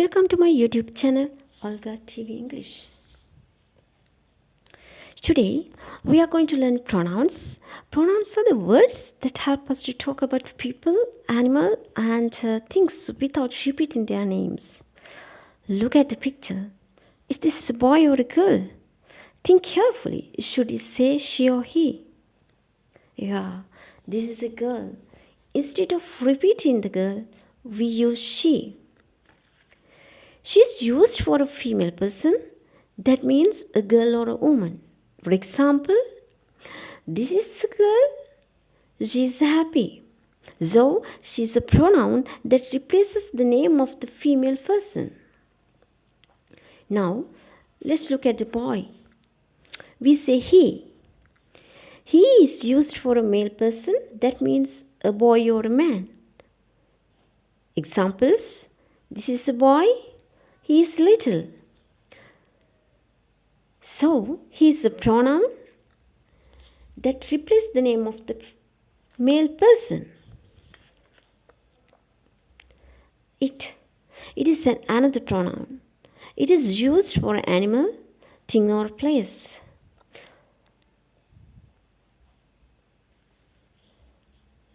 welcome to my YouTube channel, Olga TV English. Today, we are going to learn pronouns. Pronouns are the words that help us to talk about people, animal, and things without repeating their names. Look at the picture. Is this a boy or a girl? Think carefully. Should you say she or he? Yeah, this is a girl. Instead of repeating the girl, we use she. She is used for a female person. That means a girl or a woman. For example, this is a girl. She is happy. So, she is a pronoun that replaces the name of the female person. Now, let's look at the boy. We say he. He is used for a male person. That means a boy or a man. Examples: this is a boy. He is little. So, he is a pronoun that replaces the name of the male person. It is another pronoun. It is used for an animal, thing, or place.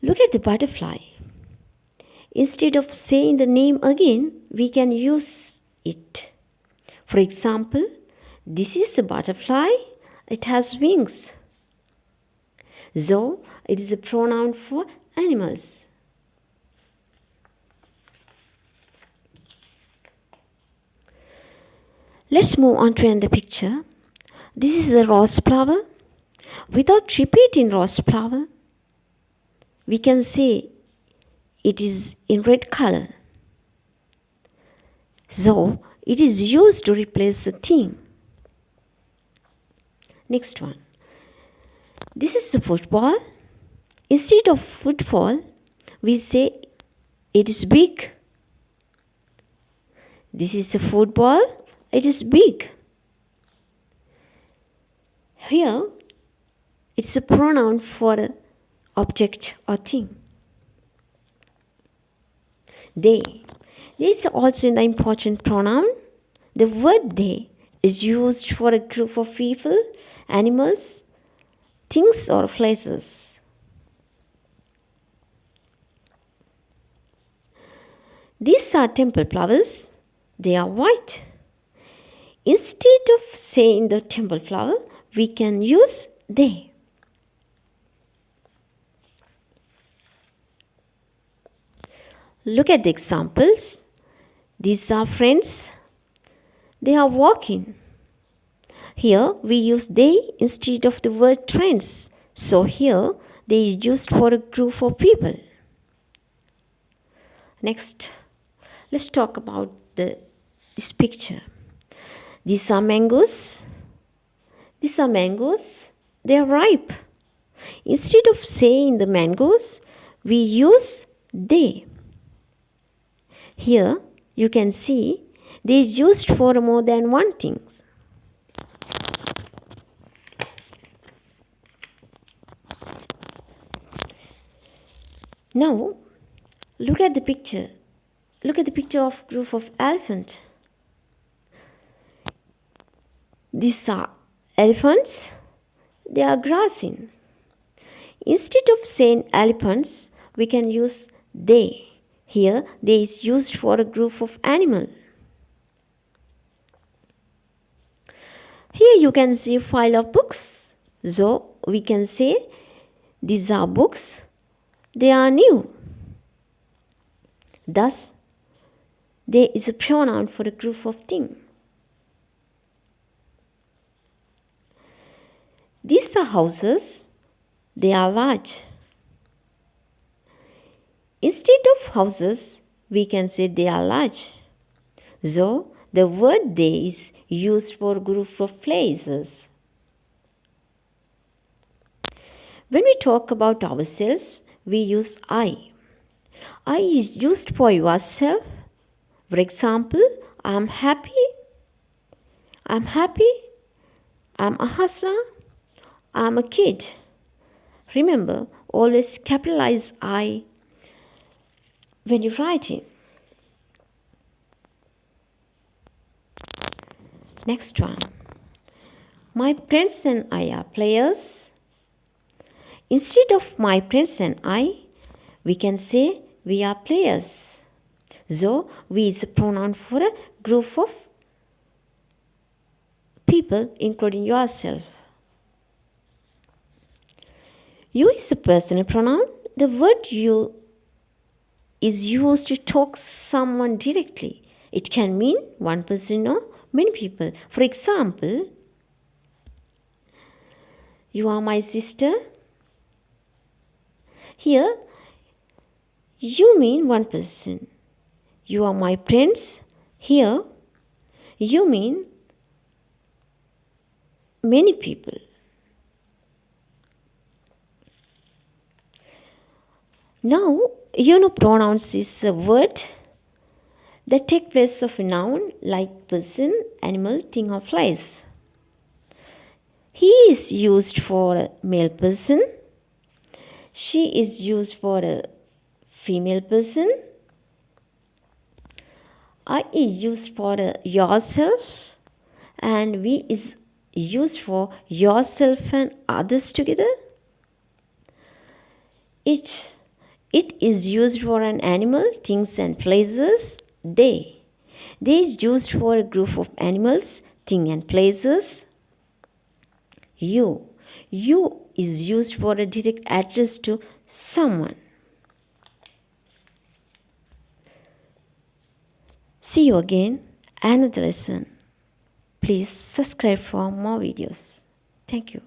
Look at the butterfly. Instead of saying the name again, we can use it. For example, this is a butterfly. It has wings. So, it is a pronoun for animals. Let's move on to another picture. This is a rose flower. Without repeating rose flower, we can say it is in red color. So, it is used to replace a thing. Next one. This is the football. Instead of football, we say it is big. This is a football. It is big. Here, it's a pronoun for an object or thing. They. They is also an important pronoun. The word they is used for a group of people, animals, things, or places. These are temple flowers. They are white. Instead of saying the temple flower, we can use they. Look at the examples. These are friends. They are walking. Here we use they instead of the word friends. So here they is used for a group of people. Next, let's talk about this picture. These are mangoes. These are mangoes. They are ripe. Instead of saying the mangoes, we use they. Here you can see they is used for more than one thing. Now look at the picture. Look at the picture of group of elephant. These are elephants. They are grazing. Instead of saying elephants, we can use they. Here, they is used for a group of animals. Here you can see a file of books. So, we can say these are books. They are new. Thus, they is a pronoun for a group of things. These are houses. They are large. Instead of houses, we can say they are large. So, the word they is used for a group of places. When we talk about ourselves, we use I. I is used for yourself. For example, I am happy. I am happy. I am Ahasna. I am a kid. Remember, always capitalize I when you're writing. Next one. My friends and I are players. Instead of my friends and I, we can say we are players. So, we is a pronoun for a group of people, including yourself. You is a personal pronoun. The word you is used to talk someone directly. It can mean one person or many people. For example, you are my sister. Here, you mean one person. You are my friends. Here, you mean many people. Now, pronouns is a word that take place of a noun like person, animal, thing or place. He is used for a male person. She is used for a female person. I is used for yourself, and we is used for yourself and others together. It is used for an animal, things and places. They. They is used for a group of animals, things and places. You. You is used for a direct address to someone. See you again, another lesson. Please subscribe for more videos. Thank you.